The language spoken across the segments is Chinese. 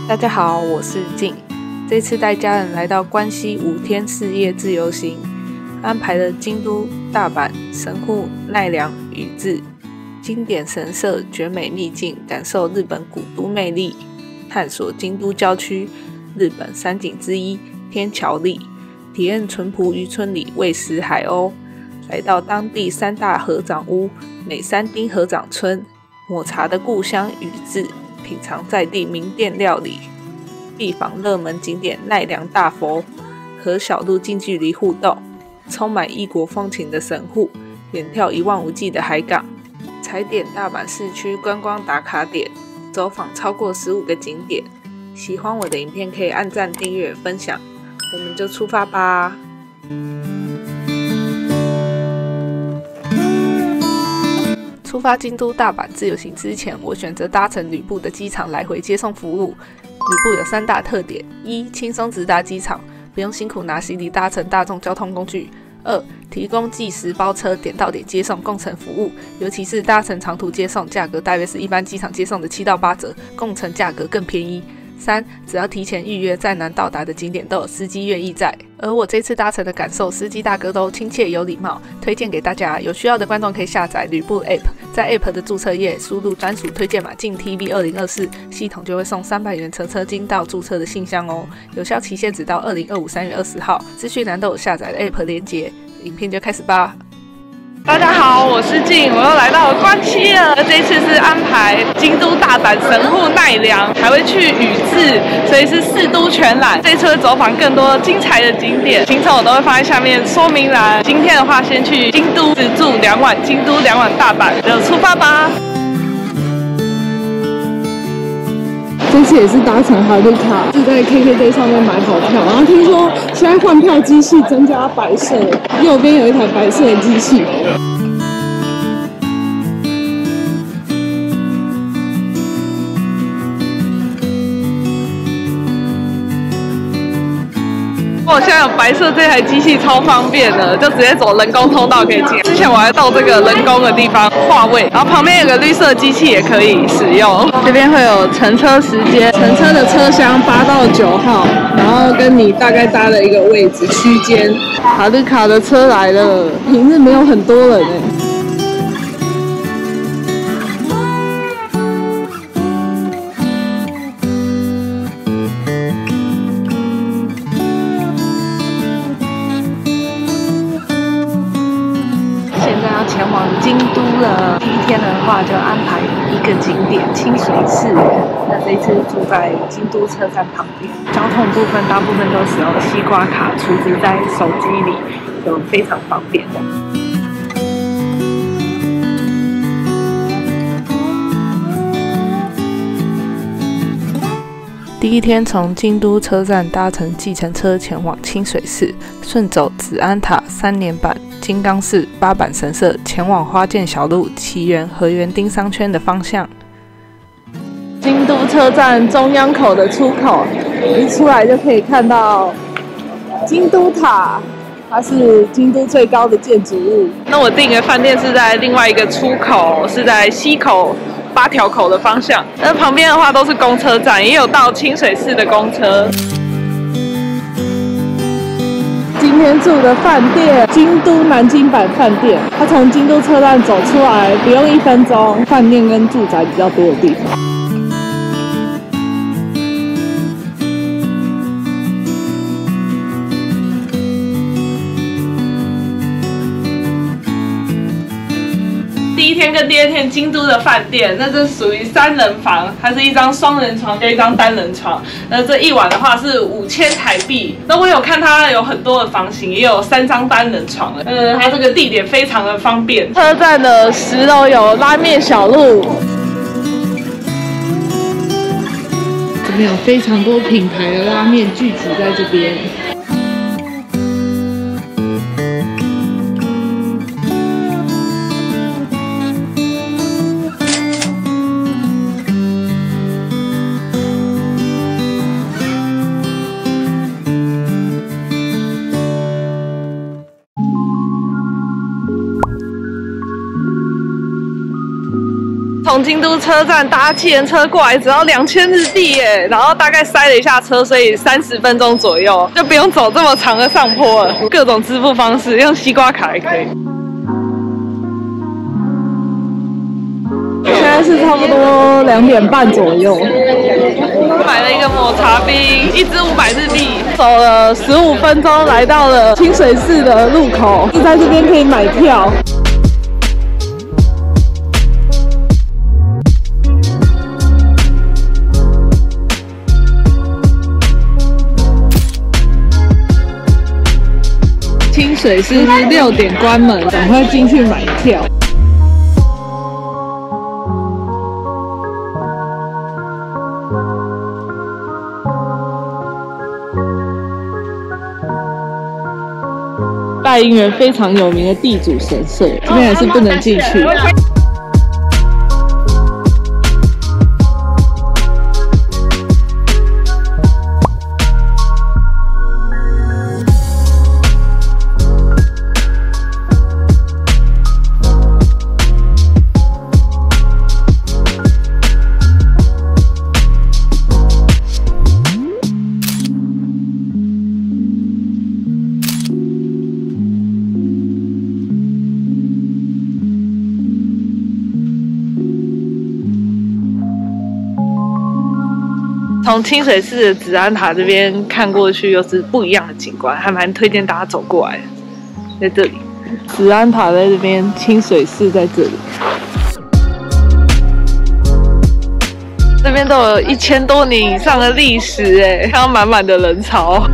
大家好，我是静。这次带家人来到关西5天4夜自由行，安排了京都、大阪、神户、奈良、宇治经典神社绝美秘境，感受日本古都魅力，探索京都郊区日本三景之一天桥立，体验淳朴渔村里喂食海鸥，来到当地3大合掌屋美山町合掌村，抹茶的故乡宇治，品尝在地名店料理，必访热门景点奈良大佛，和小鹿近距离互动，充满异国风情的神户，远眺一望无际的海港，踩点大阪市区观光打卡点，走访超过15个景点。喜欢我的影片可以按赞、订阅、分享，我们就出发吧。出发京都、大阪自由行之前，我选择搭乘旅部的机场来回接送服务。旅部有3大特点：一、轻松直达机场，不用辛苦拿行李搭乘大众交通工具；二、提供计时包车，点到点接送，共乘服务，尤其是搭乘长途接送，价格大约是一般机场接送的7到8折，共乘价格更便宜。3. 只要提前预约，再难到达的景点都有司机愿意载。而我这次搭乘的感受，司机大哥都亲切有礼貌，推荐给大家。有需要的观众可以下载旅部 App， 在 App 的注册页输入专属推荐码静 TV 2024，系统就会送300元乘车金到注册的信箱哦。有效期限直到2025 3月20号。资讯栏都有下载的 App 连结，影片就开始吧。大家好，我是静，我又来到了关西了。这一次是安排京都、大阪、神户、奈良，还会去宇治，所以是4都全览。这一次会走访更多精彩的景点，行程我都会放在下面说明栏。今天的话，先去京都，只住2晚京都、2晚大阪，就出发吧。这次也是搭乘哈利卡，是在 KKday 上面买好票，然后听说现在换票机器增加白色，右边有一台白色的机器。我现在有白色这台机器超方便的，就直接走人工通道可以进。之前我还到这个人工的地方划位，然后旁边有个绿色机器也可以使用。这边会有乘车时间，乘车的车厢8到9号，然后跟你大概搭的一个位置区间。哈利卡的车来了，平日没有很多人哎。前往京都了。第一天的话，就安排一个景点清水寺。那这一次住在京都车站旁边，交通部分大部分都使用西瓜卡储值在手机里，就非常方便。第一天从京都车站搭乘计程车前往清水寺，顺走紫安塔、3年坂、金刚寺、八坂神社，前往花见小路、祇园、河原町商圈的方向。京都车站中央口的出口，一出来就可以看到京都塔，它是京都最高的建筑物。那我订的饭店是在另外一个出口，是在西口8条口的方向。那旁边的话都是公车站，也有到清水寺的公车。今天住的饭店京都南京坂饭店，它从京都车站走出来不用1分钟，饭店跟住宅比较多的地方。第一天跟第2天京都的饭店，那这属于3人房，它是一张双人床跟一张单人床。那这一晚的话是5000台币。那我有看它有很多的房型，也有3张单人床。它这个地点非常的方便。车站的10楼有拉面小路，这边有非常多品牌的拉面聚集在这边。从从京都车站搭计程车过来，只要2000日币耶，然后大概塞了一下车，所以30分钟左右就不用走这么长的上坡了。各种支付方式，用西瓜卡也可以。现在是差不多2点半左右，买了一个抹茶冰，1支500日币，走了15分钟，来到了清水寺的入口，就在这边可以买票。清水寺是6点关门，赶快进去买票。大英园非常有名的地主神社，这边还是不能进去。从清水寺的紫安塔这边看过去，又是不一样的景观，还蛮推荐大家走过来的。在这里，紫安塔在这边，清水寺在这里，这边都有1000多年以上的历史哎，看到满满的人潮。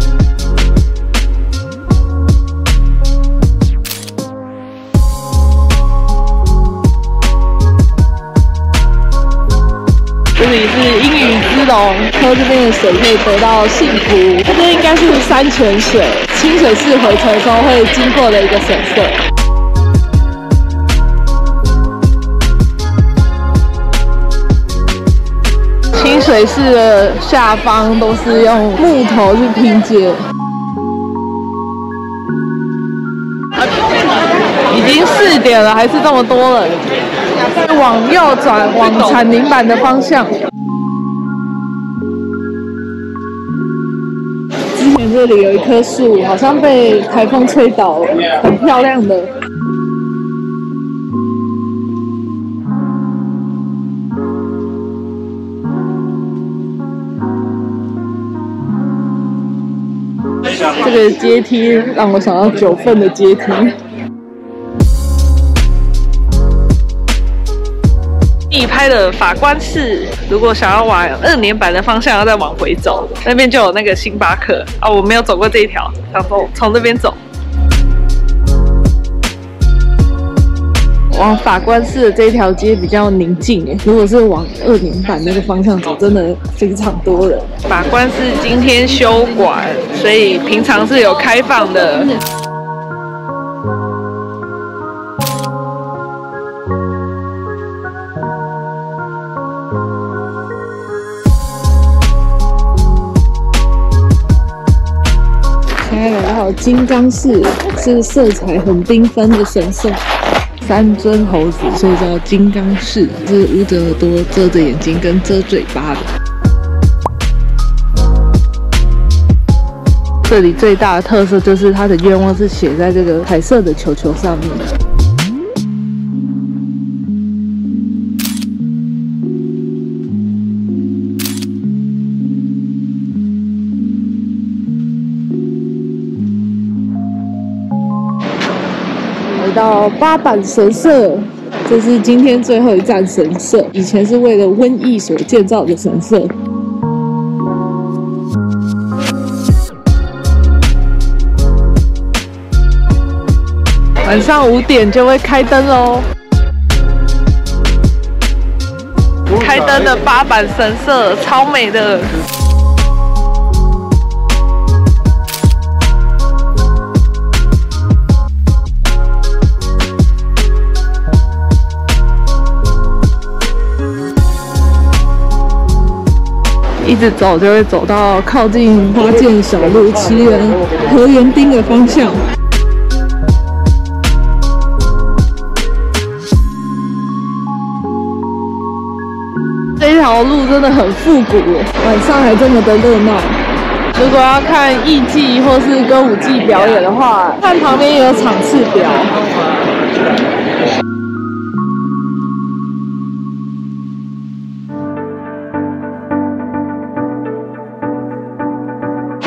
这里是阴雨之龙，喝这边的水可以得到幸福。这边应该是山泉水，清水寺回程的时候会经过的一个神社。清水寺的下方都是用木头去拼接。已经4点了，还是这么多人。往右转，往产林坂的方向。之前这里有一棵树，好像被台风吹倒了，很漂亮的。这个阶梯让我想到9份的阶梯。一拍的法官寺，如果想要往2年坂的方向，要再往回走，那边就有那个星巴克啊，我没有走过这一条，想从这边走。往法官寺的这一条街比较宁静诶，如果是往2年坂那个方向走，真的非常多人。法官寺今天休馆，所以平常是有开放的。现在来到金刚寺，是色彩很缤纷的神社。3尊猴子，所以叫金刚寺，是捂着耳朵、遮着眼睛跟遮嘴巴的。这里最大的特色就是它的愿望是写在这个彩色的球球上面。到八坂神社，这是今天最后一站神社。以前是为了瘟疫所建造的神社。晚上5点就会开灯喽。开灯的八坂神社超美的。一直走就会走到靠近花见小路奇缘河原町的方向。这条路真的很复古耶，晚上还这么的热闹。如果要看艺伎或是歌舞伎表演的话，看旁边也有场次表。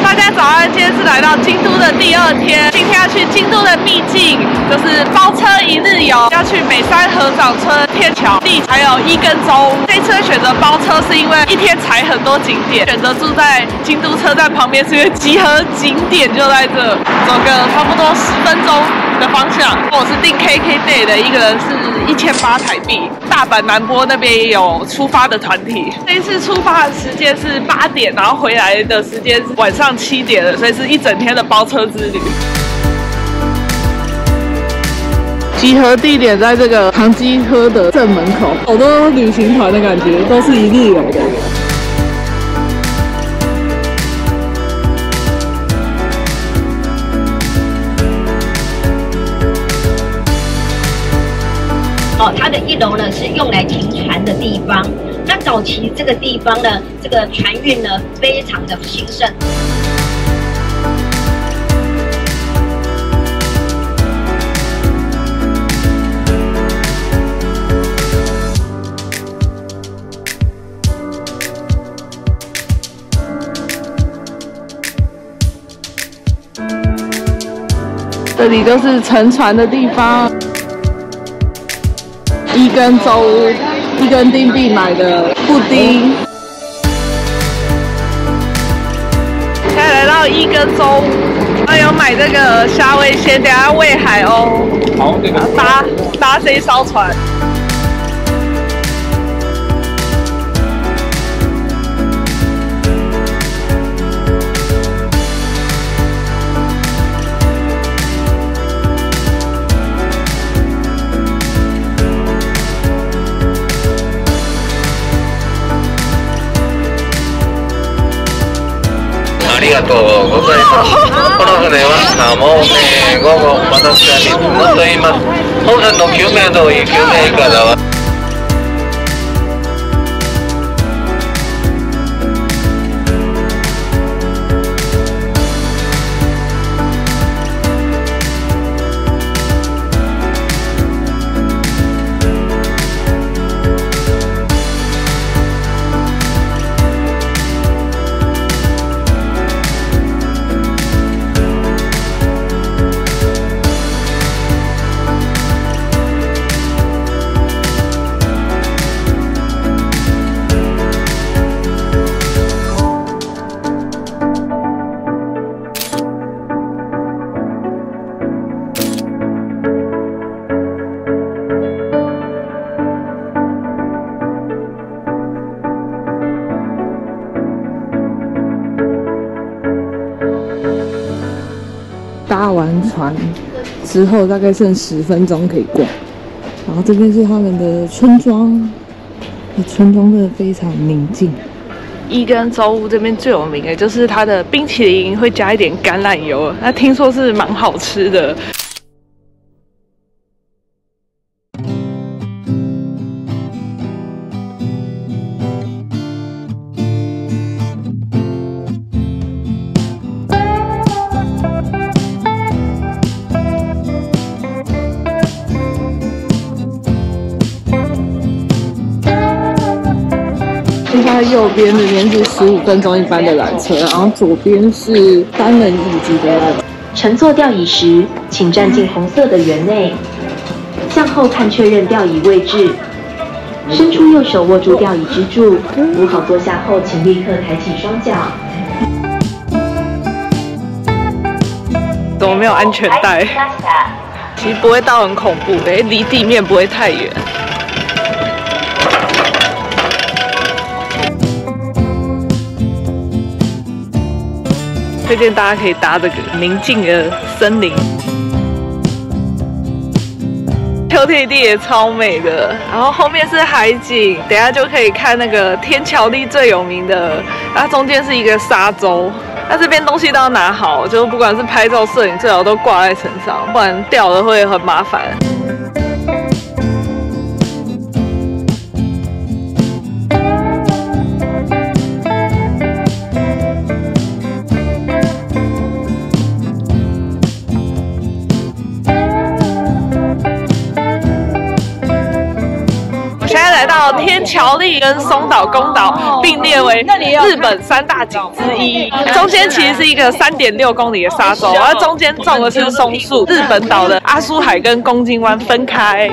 大家早安，今天是来到京都的第2天，今天要去京都的秘境，就是包车一日游，要去美山合掌村、天桥地，还有伊根州。这次会选择包车，是因为一天踩很多景点，选择住在京都车站旁边，是因为集合景点就在这，走个差不多10分钟的方向。我是订 KKday 的，一个人是1800台币。大阪南波那边也有出发的团体，这一次出发的时间是8点，然后回来的时间是晚上7点了，所以是一整天的包车之旅。集合地点在这个唐吉诃德正门口，好多旅行团的感觉，都是一日游的。它的1楼呢是用来停船的地方。那早期这个地方呢，这个船运呢非常的兴盛。这里就是乘船的地方。伊根州屋，一根丁币买的布丁。现在来到伊根州屋，有买这个虾味鲜，等下喂海鸥。好，这个搭这一艘船。ありがとうございます。この船はもう午後私は水野と言います。本船の救命胴衣、救命いかだは搭完船之后，大概剩10分钟可以逛。然后这边是他们的村庄，村庄真的非常宁静。伊根州屋这边最有名的就是它的冰淇淋会加一点橄榄油，那听说是蛮好吃的。它右边这边是15分钟一班的缆车，然后左边是单人椅子的。乘坐吊椅时，请站进红色的圆内，向后看确认吊椅位置，伸出右手握住吊椅支柱，扶好坐下后，请立刻抬起双脚。怎么没有安全带？其实不会到很恐怖，离地面不会太远。推荐大家可以搭这个宁静的森林，秋天地也超美的。然后后面是海景，等一下就可以看那个天桥立最有名的，它中间是一个沙洲。那这边东西都要拿好，就不管是拍照、摄影，最好都挂在身上，不然掉了会很麻烦。桥立跟松岛宫岛并列为日本3大景之一。中间其实是一个3.6公里的沙洲，而中间种的是松树。日本岛的阿苏海跟宫津湾分开。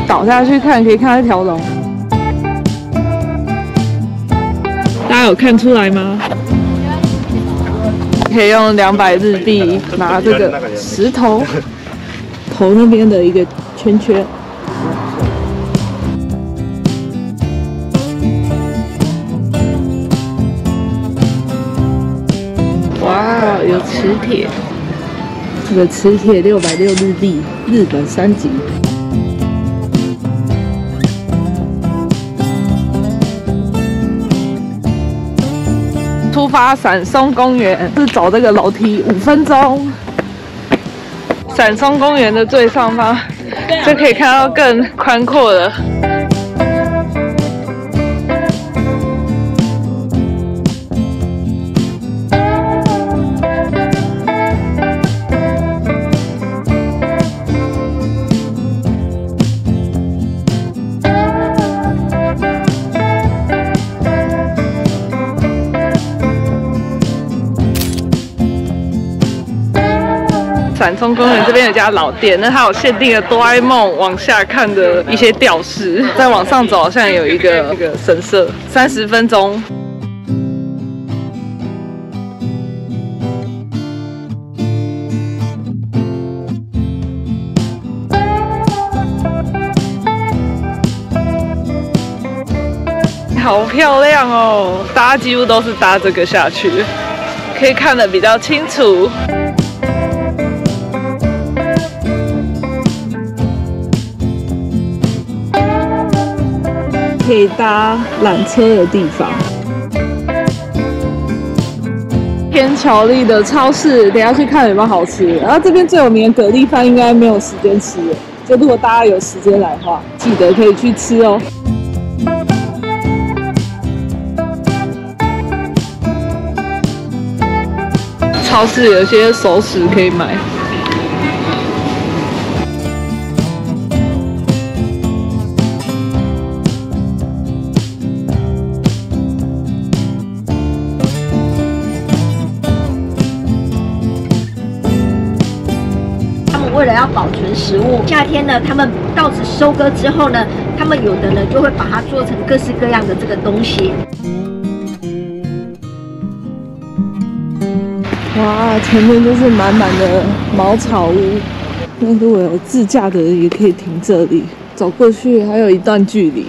倒下去看，可以看到一条龙。大家有看出来吗？可以用200日币拿这个石头头那边的一个圈圈。哇，有磁铁，这个磁铁660日币，日本3级。出发伞松公园是走这个楼梯5分钟。伞松公园的最上方就可以看到更宽阔的。伞松公园这边有家老店，那它有限定的哆啦 A 梦往下看的一些吊饰。再往上走，好像有一个神社。30分钟。好漂亮哦！大家几乎都是搭这个下去，可以看得比较清楚。可以搭缆车的地方。天桥立的超市，等一下去看有没有好吃。然后这边最有名的蛤蜊饭应该没有时间吃了，就如果大家有时间来的话，记得可以去吃哦。超市有些熟食可以买。为了要保存食物，夏天呢，他们稻子收割之后呢，他们有的呢就会把它做成各式各样的这个东西。哇，前面就是满满的茅草屋，那如果有自驾的人也可以停这里，走过去还有一段距离。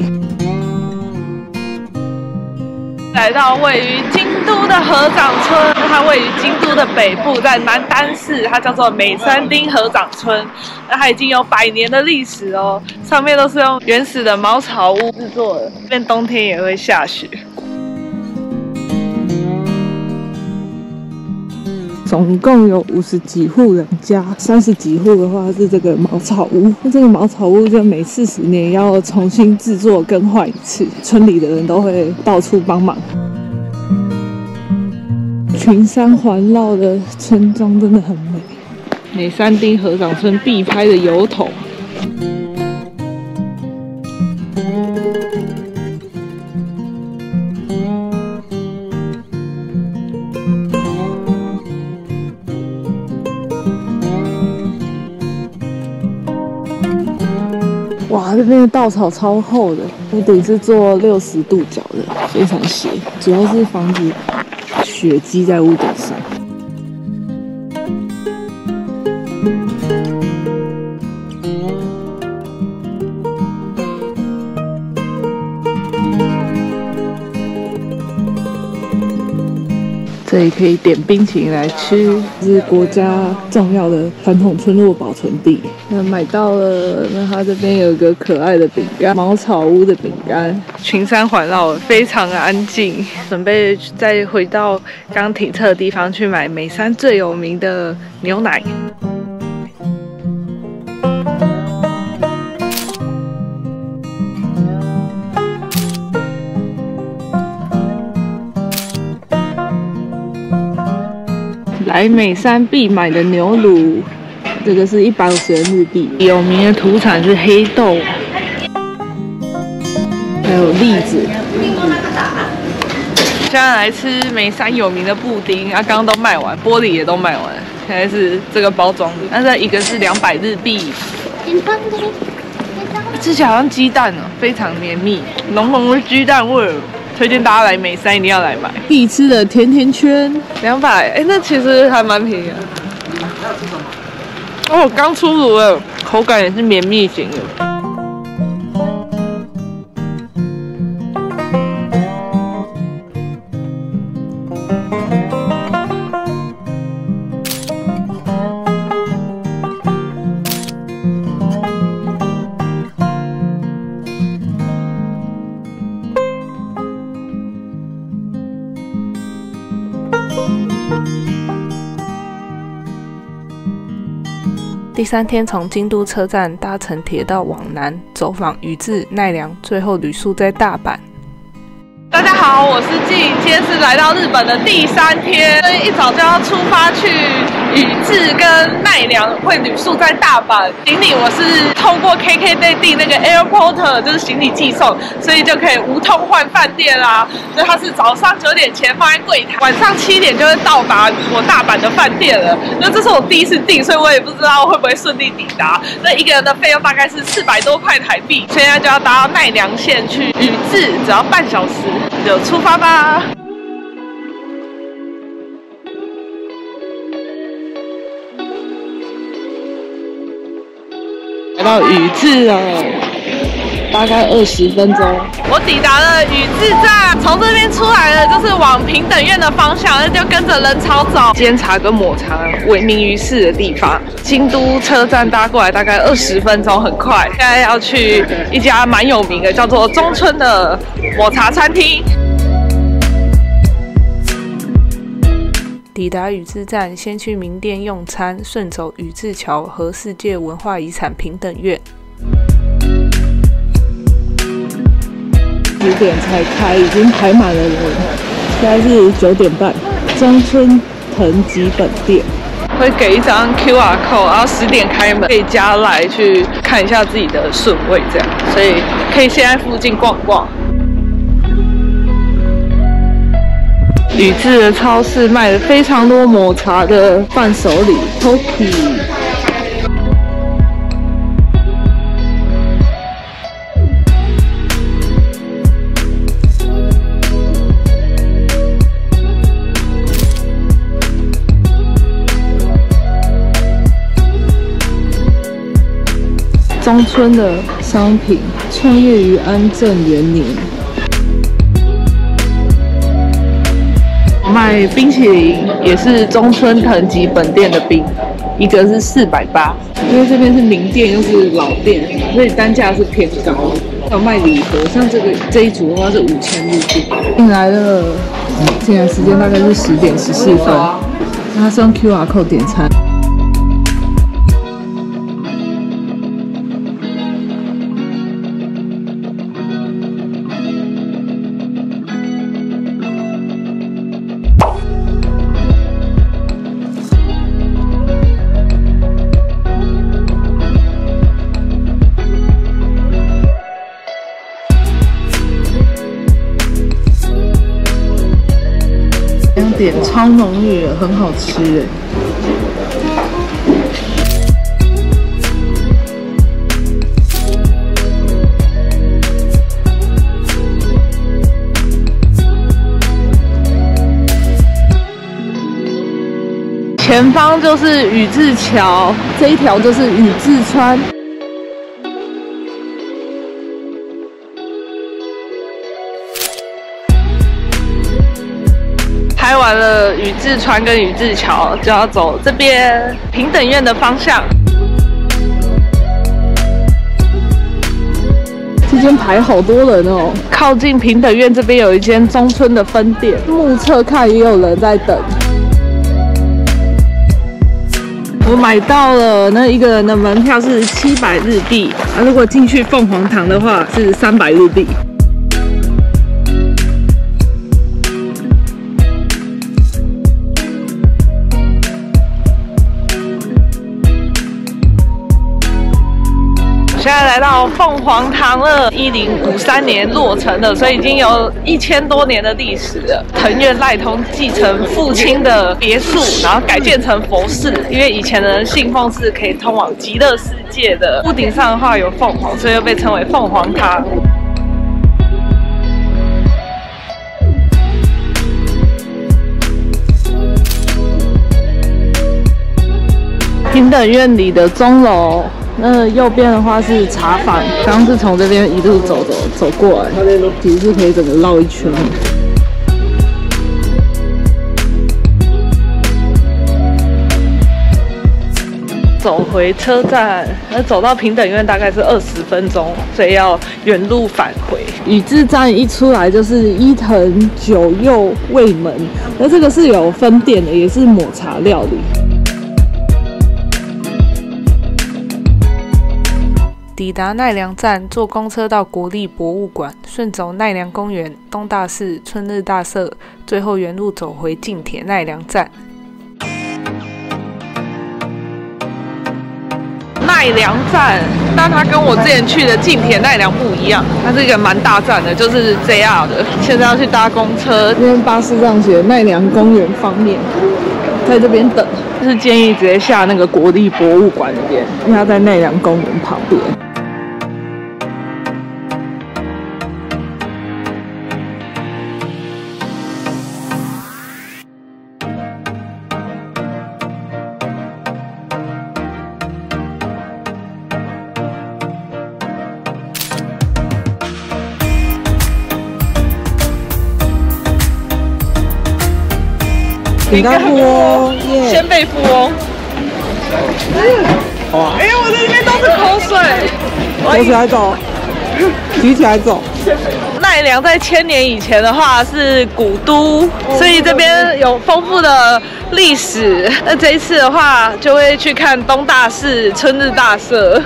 来到位于京都的合掌村，它位于京都的北部，在南丹市，它叫做美山町合掌村。那它已经有100年的历史哦，上面都是用原始的茅草屋制作的，这边冬天也会下雪。总共有50几户人家，30几户的话是这个茅草屋。那这个茅草屋就每40年要重新制作更换一次，村里的人都会到处帮忙。群山环绕的村庄真的很美。美山町合掌村必拍的油桶。哇，这边的稻草超厚的，屋顶是做60度角的，非常斜，主要是防止雪积在屋顶上。这里可以点冰淇淋来吃，这是国家重要的传统村落保存地。那买到了，那它这边有一个可爱的饼干，茅草屋的饼干。群山环绕，非常安静。准备再回到刚停车的地方去买美山最有名的牛奶。来美山必买的牛乳，这个是150元日币。有名的土产是黑豆，还有栗子。现在来吃美山有名的布丁，刚刚都卖完，玻璃也都卖完。现在是这个包装的，但是一个是200日币。吃起来好像鸡蛋哦，非常绵密，浓浓的鸡蛋味儿。推荐大家来美山一定要来买。必吃的甜甜圈200，那其实还蛮便宜的。哦，刚出炉了，口感也是绵密型的。第3天从京都车站搭乘铁道往南，走访宇治、奈良，最后旅宿在大阪。大家好，我是静，今天是来到日本的第3天，所以一早就要出发去宇治跟奈良，会旅宿在大阪。行李我是透过 KKday 订那个 Airport， 就是行李寄送，所以就可以无痛换饭店啦。所以它是早上9点前放在柜台，晚上7点就会到达我大阪的饭店了。那这是我第一次订，所以我也不知道会不会顺利抵达。那一个人的费用大概是400多块台币。现在就要搭到奈良县去宇治，只要半小时。就出发吧！来到宇治了，大概20分钟。我抵达了宇治站，从这边出来了，就是往平等院的方向，那就跟着人潮走。煎茶跟抹茶闻名于世的地方，京都车站搭过来大概20分钟，很快。现在要去一家蛮有名的，叫做中村的抹茶餐厅。抵达宇治站，先去名店用餐，顺走宇治桥和世界文化遗产平等院。10点才开，已经排满了人。现在是9点半，中村藤吉本店会给一张 QR code， 然后10点开门，可以加来去看一下自己的顺位，这样，所以可以先在附近逛逛。宇治的超市卖了非常多抹茶的伴手礼 ，Toki。中村的商品创业于安政元年。卖冰淇淋也是中村藤吉本店的冰，一个是480，因为这边是名店又是老店，所以单价是偏高。有卖礼盒，像这一组的话是5000日币。进来了，现在时间大概是10点14分，他是用 QR code 点餐。点超浓郁的，很好吃哎。前方就是宇治桥，这一条就是宇治川。拍完了宇治川跟宇治桥，就要走这边平等院的方向。这间排好多人哦。靠近平等院这边有一间中村的分店，目测看也有人在等。我买到了，那一个人的门票是700日币，如果进去凤凰堂的话是300日币。现在来到凤凰堂了，1053年落成的，所以已经有1000多年的历史了。藤原赖通继承父亲的别墅，然后改建成佛寺，因为以前的人信奉是可以通往极乐世界的。屋顶上的话有凤凰，所以又被称为凤凰塔。平等院里的钟楼，那右边的话是茶坊，刚刚是从这边一路走过来，其实是可以整个绕一圈。走回车站，那走到平等院大概是20分钟，所以要原路返回。宇治站一出来就是伊藤久右卫门，那这个是有分店的，也是抹茶料理。抵达奈良站，坐公车到国立博物馆，顺走奈良公园、东大寺、春日大社，最后原路走回近铁奈良站。奈良站，但它跟我之前去的近铁奈良不一样，它是一个蛮大站的，就是 JR 的。现在要去搭公车，因为巴士上写奈良公园方面，在这边等。就是建议直接下那个国立博物馆那边，因为它在奈良公园旁边。饼干富翁，鲜贝富翁。哇！哎呀，我的里面都是口水。走起来走，举起来走。奈良在1000年以前的话是古都，所以这边有丰富的历史。那这一次的话，就会去看东大寺、春日大社。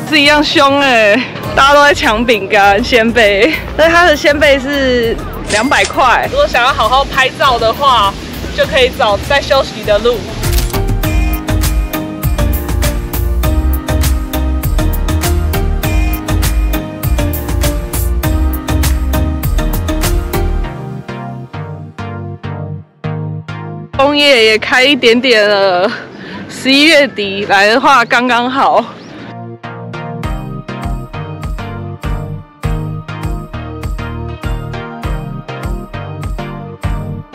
是一样凶哎，大家都在抢饼干、鲜贝，但是它的鲜贝是200块。如果想要好好拍照的话，就可以找在休息的路。枫叶也开一点点了，11月底来的话刚刚好。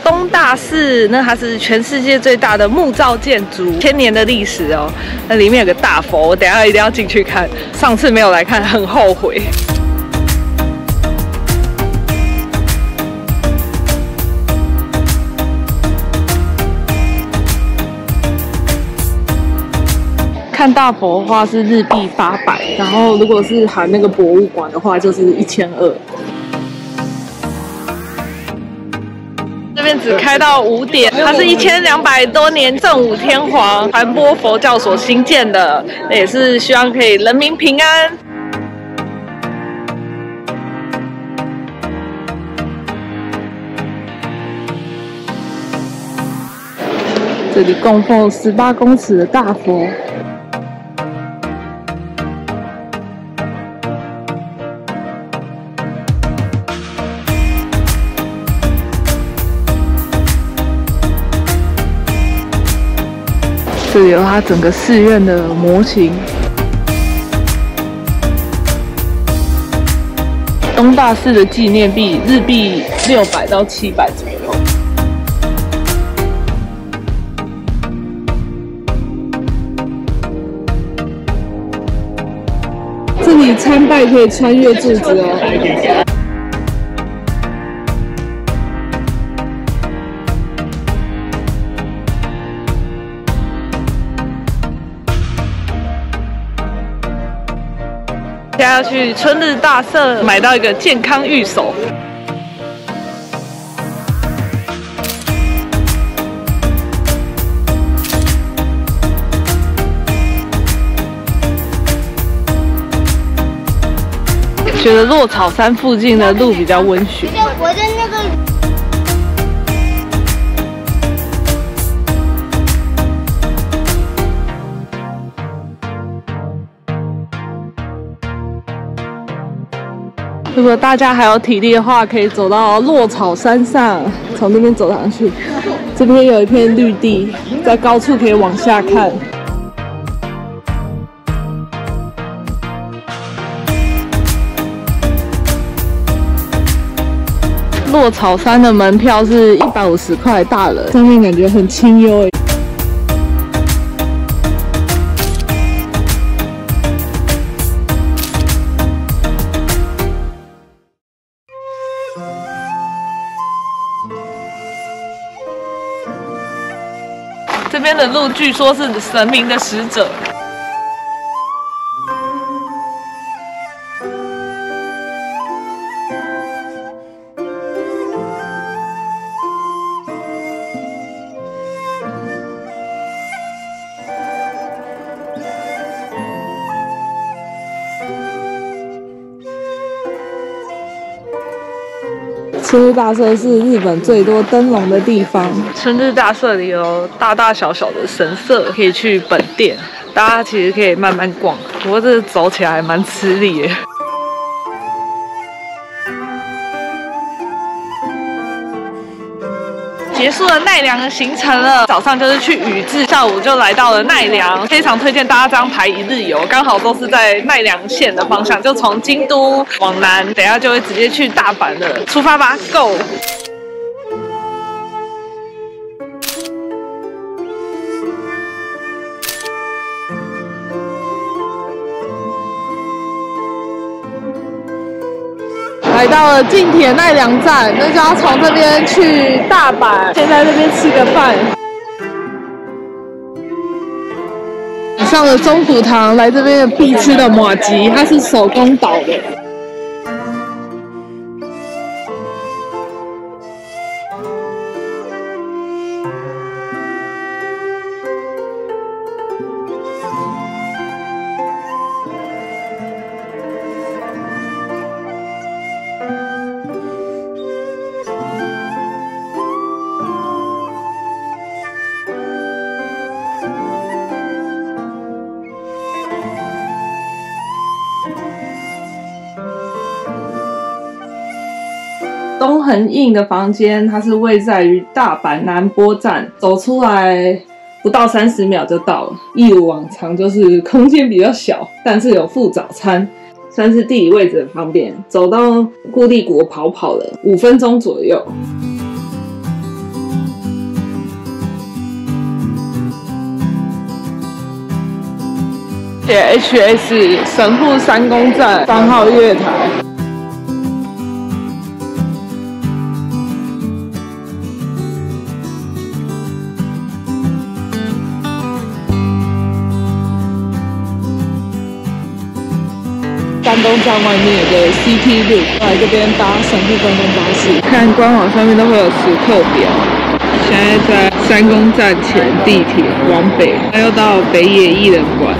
东大寺，那它是全世界最大的木造建筑，1000年的历史哦。那里面有个大佛，我等一下一定要进去看。上次没有来看，很后悔。看大佛的话是日币800，然后如果是含那个博物馆的话就是1200。这边只开到5点，它是1200多年正武天皇传播佛教所兴建的，也是希望可以人民平安。这里供奉18公尺的大佛。这里有它整个寺院的模型。东大寺的纪念币日币600到700左右。这里参拜可以穿越柱子哦。现在要去春日大社买到一个健康玉手。觉得落草山附近的路比较温驯。我的那个。 如果大家还有体力的话，可以走到落草山上，从那边走上去。这边有一片绿地，在高处可以往下看。落草山的门票是150块大人，上面感觉很清幽诶。 这边的路据说是神明的使者。春日大社是日本最多灯笼的地方。春日大社里有大大小小的神社，可以去本殿。大家其实可以慢慢逛，不过这走起来还蛮吃力耶。结束了奈良的行程了，早上就是去宇治，下午就来到了奈良，非常推荐大家这样排一日游，刚好都是在奈良县的方向，就从京都往南，等一下就会直接去大阪了，出发吧 ，Go！ 来到了近铁奈良站，那就要从这边去大阪，先在这边吃个饭。上了中古堂，来这边的必吃的麻糬，它是手工捣的。东横印的房间，它是位在于大阪南波站，走出来不到30秒就到了。一如往常，就是空间比较小，但是有附早餐，算是地理位置很方便。走到固地国跑了5分钟左右。HS 神户三宫站3号月台。关东站外面有个 CT Loop， 来这边搭神户观光巴士，看官网上面都会有时刻表。现在在三宫站前地铁往北，又到北野艺人馆。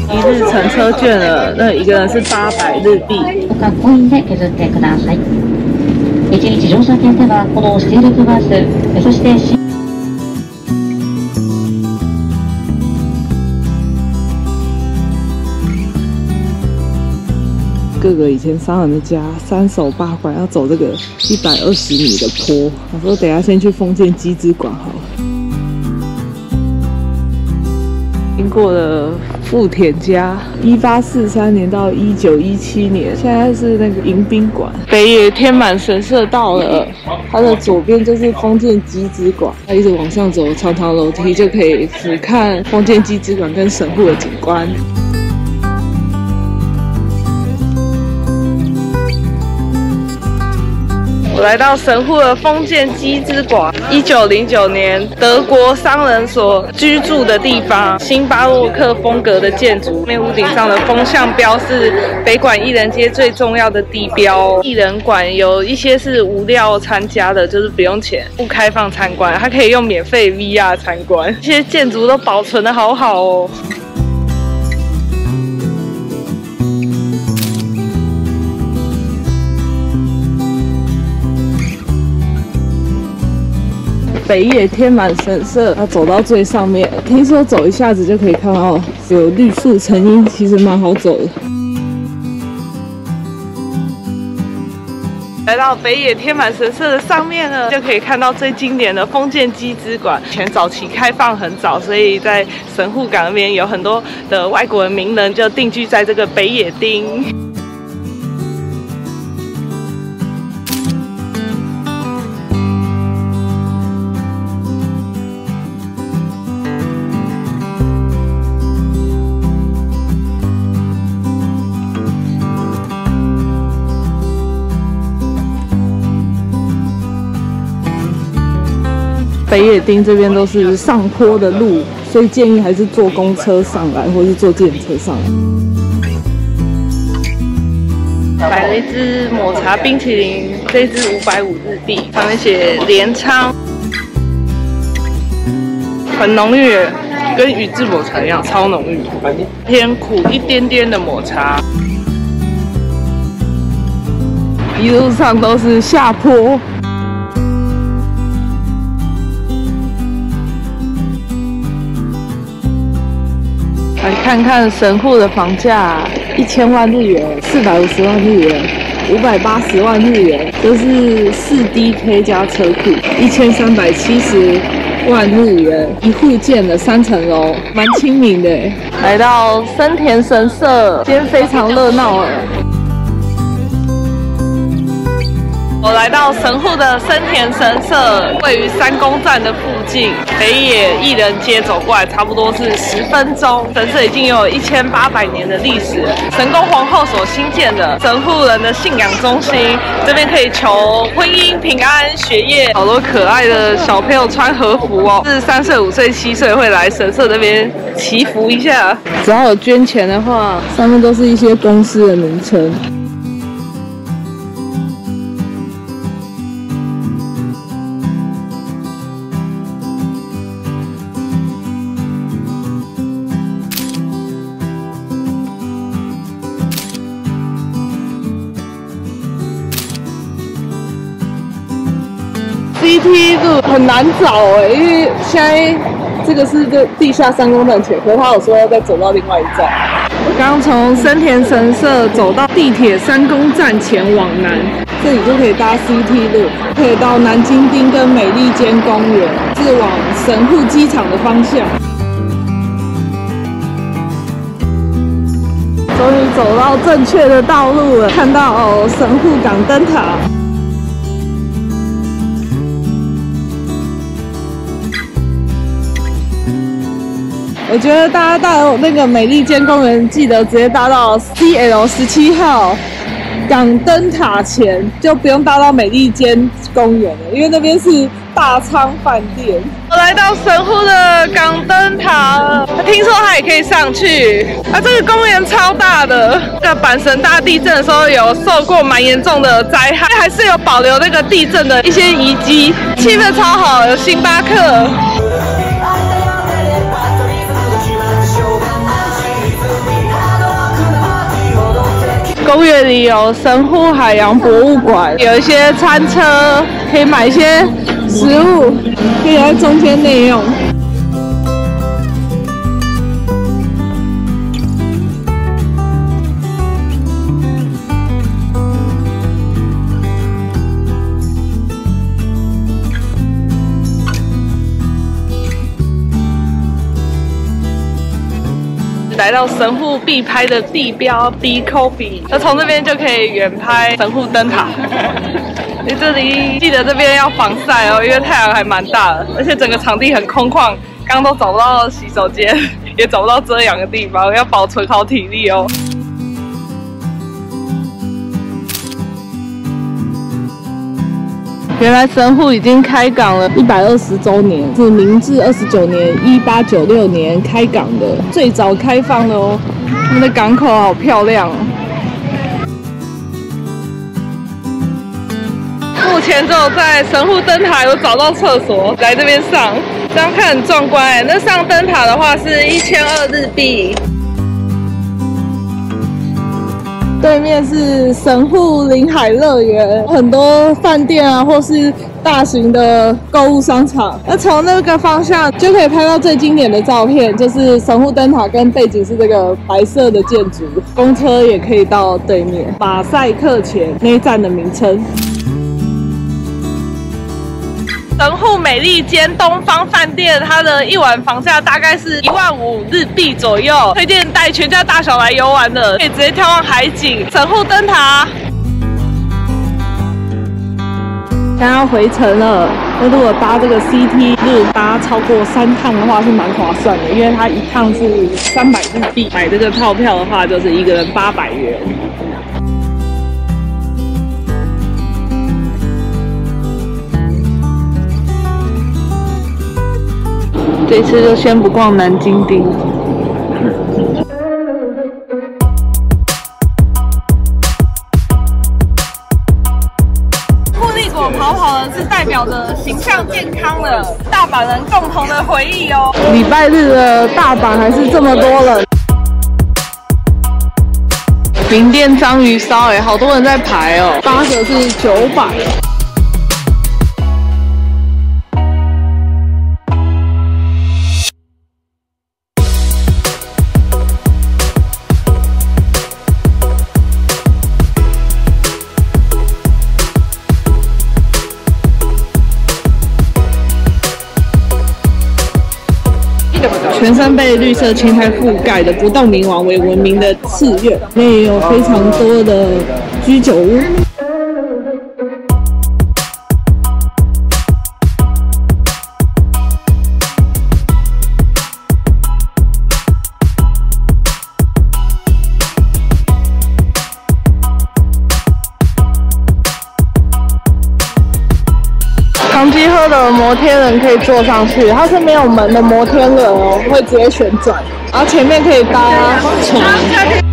一日乘车券了，那一个人是800日币。コインで削ってください。1日乗車券ではこのシールクバス、そして哥哥以前商人的家3手8馆要走这个120米的坡，我说等一下先去封建机织馆好了。经过了富田家，1843年到1917年，现在是那个迎宾馆。北野天满神社到了，它的左边就是封建机织馆，它一直往上走，长长楼梯就可以俯瞰封建机织馆跟神户的景观。我来到神户的封建机织馆，1909年德国商人所居住的地方，新巴洛克风格的建筑，面屋顶上的风向标是北馆艺人街最重要的地标。艺人馆有一些是无料参加的，就是不用钱，不开放参观，它可以用免费 VR 参观。这些建筑都保存得好好哦。北野天满神社，要走到最上面，听说走一下子就可以看到有绿树成荫，其实蛮好走的。来到北野天满神社的上面呢，就可以看到最经典的封建机织馆。以前早期开放很早，所以在神户港那边有很多的外国人名人就定居在这个北野町。北野町这边都是上坡的路，所以建议还是坐公车上来，或是坐电车上来。买了一支抹茶冰淇淋，这一支550日币，上面写镰仓，很浓郁，跟宇治抹茶一样，超浓郁，偏苦一点点的抹茶。一路上都是下坡。来看看神户的房价，1000万日元，450万日元，580万日元，这是4DK 加车库，1370万日元，一户建的3层楼，蛮亲民的。来到森田神社，今天非常热闹哎。我来到神户的森田神社，位于三宫站的附近，北野艺人街走过来差不多是10分钟。神社已经有1800年的历史了，神宫皇后所兴建的神户人的信仰中心，这边可以求婚姻、平安、学业。好多可爱的小朋友穿和服哦，是3岁、5岁、7岁会来神社那边祈福一下。只要有捐钱的话，上面都是一些公司的名称。CT 路很难找哎，因为现在这个是地下3宫站前，可是他有说要再走到另外一站。刚从森田神社走到地铁3宫站前往南，这里就可以搭 CT 路，可以到南京町跟美利坚公园，是往神户机场的方向。终于走到正确的道路了，看到神户港灯塔。我觉得大家到那个美利坚公园，记得直接搭到 CL17号港灯塔前，就不用搭到美利坚公园了，因为那边是大仓饭店。我来到神户的港灯塔了，听说它也可以上去。这个公园超大的，这个阪神大地震的时候有受过蛮严重的灾害，还是有保留那个地震的一些遗迹，气氛超好，有星巴克。公园里有神户海洋博物馆，有一些餐车，可以买一些食物，可以在中间内用。来到神户必拍的地标 B Coffee， 那从这边就可以远拍神户灯塔。你这里记得这边要防晒哦，因为太阳还蛮大的，而且整个场地很空旷，刚都找不到洗手间，也找不到遮阳的地方，要保存好体力哦。原来神户已经开港了120周年，是明治29年1896年开港的，最早开放的哦。他们的港口好漂亮哦。目前只有在神户灯塔有找到厕所，来这边上，这样看很壮观哎。那上灯塔的话是1200日币。对面是神户临海乐园，很多饭店啊，或是大型的购物商场。那从那个方向就可以拍到最经典的照片，就是神户灯塔跟背景是这个白色的建筑。公车也可以到对面，马赛克前那一站的名称。神户美利坚东方饭店，它的1晚房价大概是15000日币左右，推荐带全家大小来游玩的，可以直接眺望海景。神户灯塔。现在要回程了，那如果搭这个 CT 日搭超过3趟的话是蛮划算的，因为它1趟是300日币，买这个套票的话就是1个人800元。这次就先不逛南京町。固力果跑跑呢是代表着形象健康的大阪人共同的回忆哦。礼拜日的大阪还是这么多人。名店章鱼烧好多人在排哦，8个是900。全身被绿色青苔覆盖的不动明王为闻名的寺院，里面也有非常多的居酒屋。唐吉诃德摩天轮可以坐上去，它是没有门的摩天轮哦，会直接旋转，然后前面可以搭船。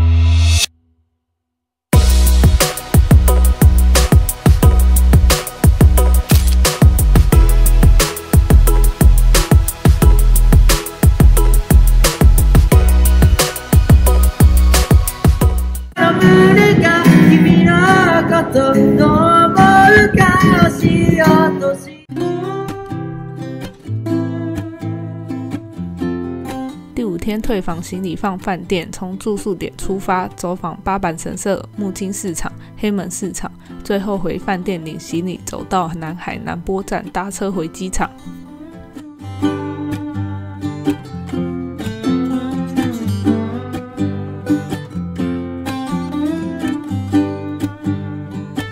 第5天退房行李放饭店，从住宿点出发，走访八坂神社、木津市场、黑门市场，最后回饭店领行李，走到南海南波站搭车回机场。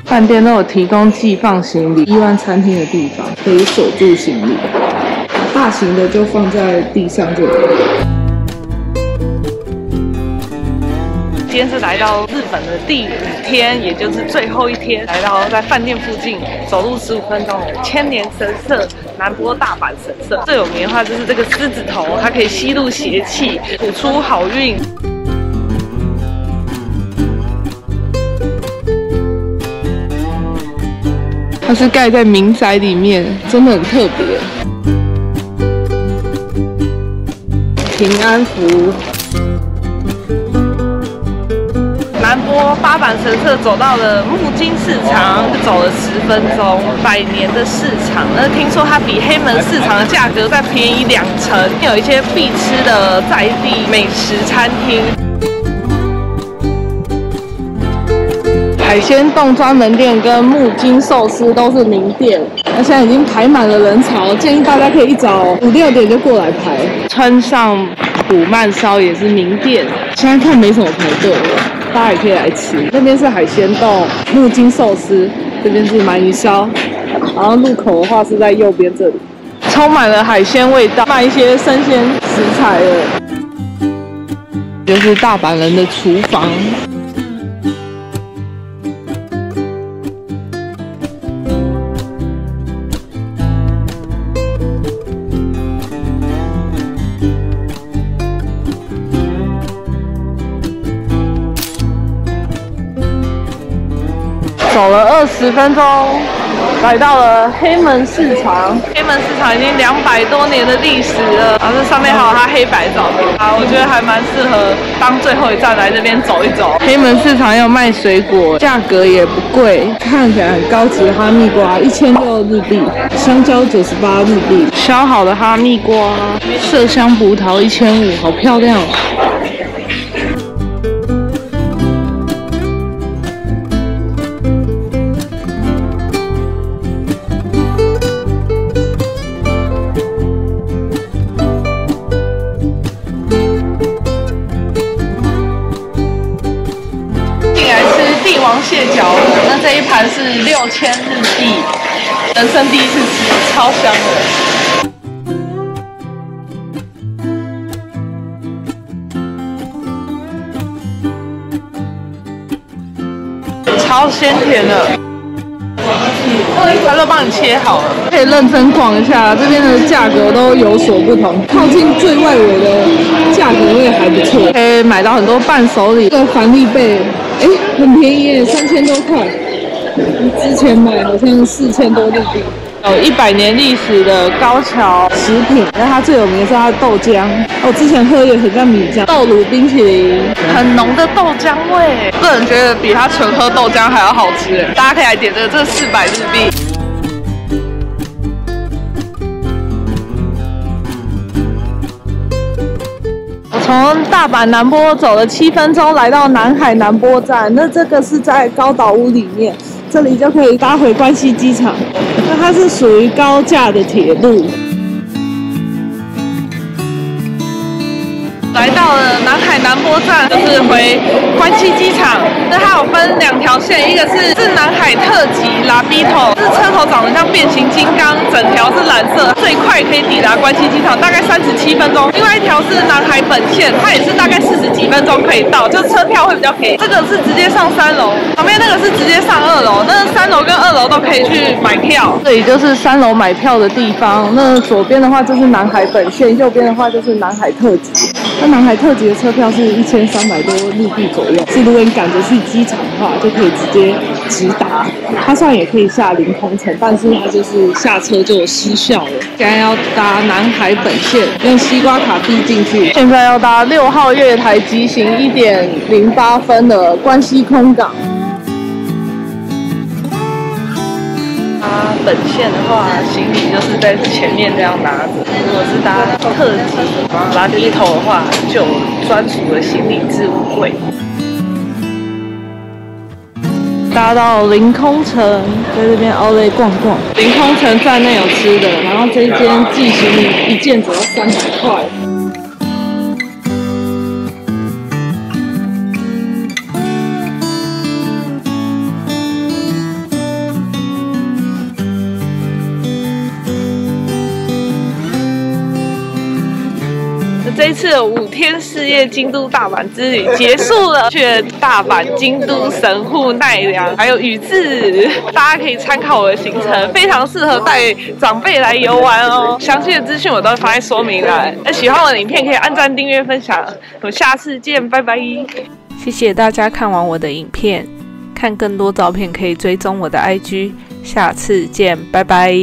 饭店都有提供寄放行李、1万餐厅的地方可以锁住行李，大型的就放在地上就可以。今天是来到日本的第5天，也就是最后一天，来到在饭店附近走路15分钟的千年神社南波大阪神社。最有名的话就是这个狮子头，它可以吸入邪气，吐出好运。它是盖在民宅里面，真的很特别。平安符。南波八坂神社走到了木津市场，走了10分钟。100年的市场，那听说它比黑门市场的价格再便宜2成，有一些必吃的在地美食餐厅。海鲜冻专门店跟木津寿司都是名店，那现在已经排满了人潮，建议大家可以一早5、6点就过来排。川上古鳗烧也是名店，现在看没什么排队了，大家也可以来吃。那边是海鲜冻、木津寿司，这边是鳗鱼烧，然后入口的话是在右边这里，充满了海鲜味道，卖一些生鲜食材的，就是大阪人的厨房。走了20分钟，来到了黑门市场。黑门市场已经200多年的历史了，然后这上面还有它黑白照片啊，我觉得还蛮适合当最后一站来这边走一走。黑门市场要卖水果，价格也不贵，看起来很高级的哈密瓜1600日币，香蕉98日币，削好的哈密瓜，麝香葡萄1500，好漂亮哦。蟹脚，那这一盘是6000日币，人生第一次吃，超香的，超鲜甜的。他都帮你切好了，可以认真逛一下，这边的价格都有所不同。靠近最外围的价格会还不错，可以买到很多伴手礼。这个帆立贝，很便宜耶，3000多块。之前买好像4000多日币。有100年历史的高桥食品，那它最有名的是它的豆浆。我之前喝也很像米浆，豆乳冰淇淋，很浓的豆浆味。个人觉得比它纯喝豆浆还要好吃，大家可以来点这400日币。从大阪南波走了7分钟，来到南海南波站。那这个是在高岛屋里面，这里就可以搭回关西机场。那它是属于高架的铁路。来到了南海南波站，就是回关西机场。那它有分2条线，一个是南海特急拉比头，这车头长得像变形金刚，整条是蓝色，最快可以抵达关西机场，大概37分钟。另外一条是南海本线，它也是大概40几分钟可以到，就车票会比较便宜。这个是直接上3楼，旁边那个是直接上2楼，那3楼跟2楼都可以去买票。这里就是3楼买票的地方。那左边的话就是南海本线，右边的话就是南海特急。那南海特急的车票是1300多日币左右，是如果你赶着去机场的话，就可以直接直达。它虽然也可以下凌空城，但是它就是下车就有失效了。现在要搭南海本线，用西瓜卡币进去。现在要搭6号月台急行1.08分的关西空港。本线的话，行李就是在前面这样拿着。如果是搭特急拉低头的话，就有专属的行李置物柜。搭到凌空城，在这边奥莱逛逛。凌空城站内有吃的，然后这一间寄行李一件只要300块。这一次的5天4夜京都大阪之旅结束了，去了大阪、京都、神户、奈良，还有宇治，大家可以参考我的行程，非常适合带长辈来游玩哦。详细的资讯我都会放在说明栏。那喜欢我的影片可以按赞、订阅、分享。我们下次见，拜拜！谢谢大家看完我的影片，看更多照片可以追踪我的IG，下次见，拜拜。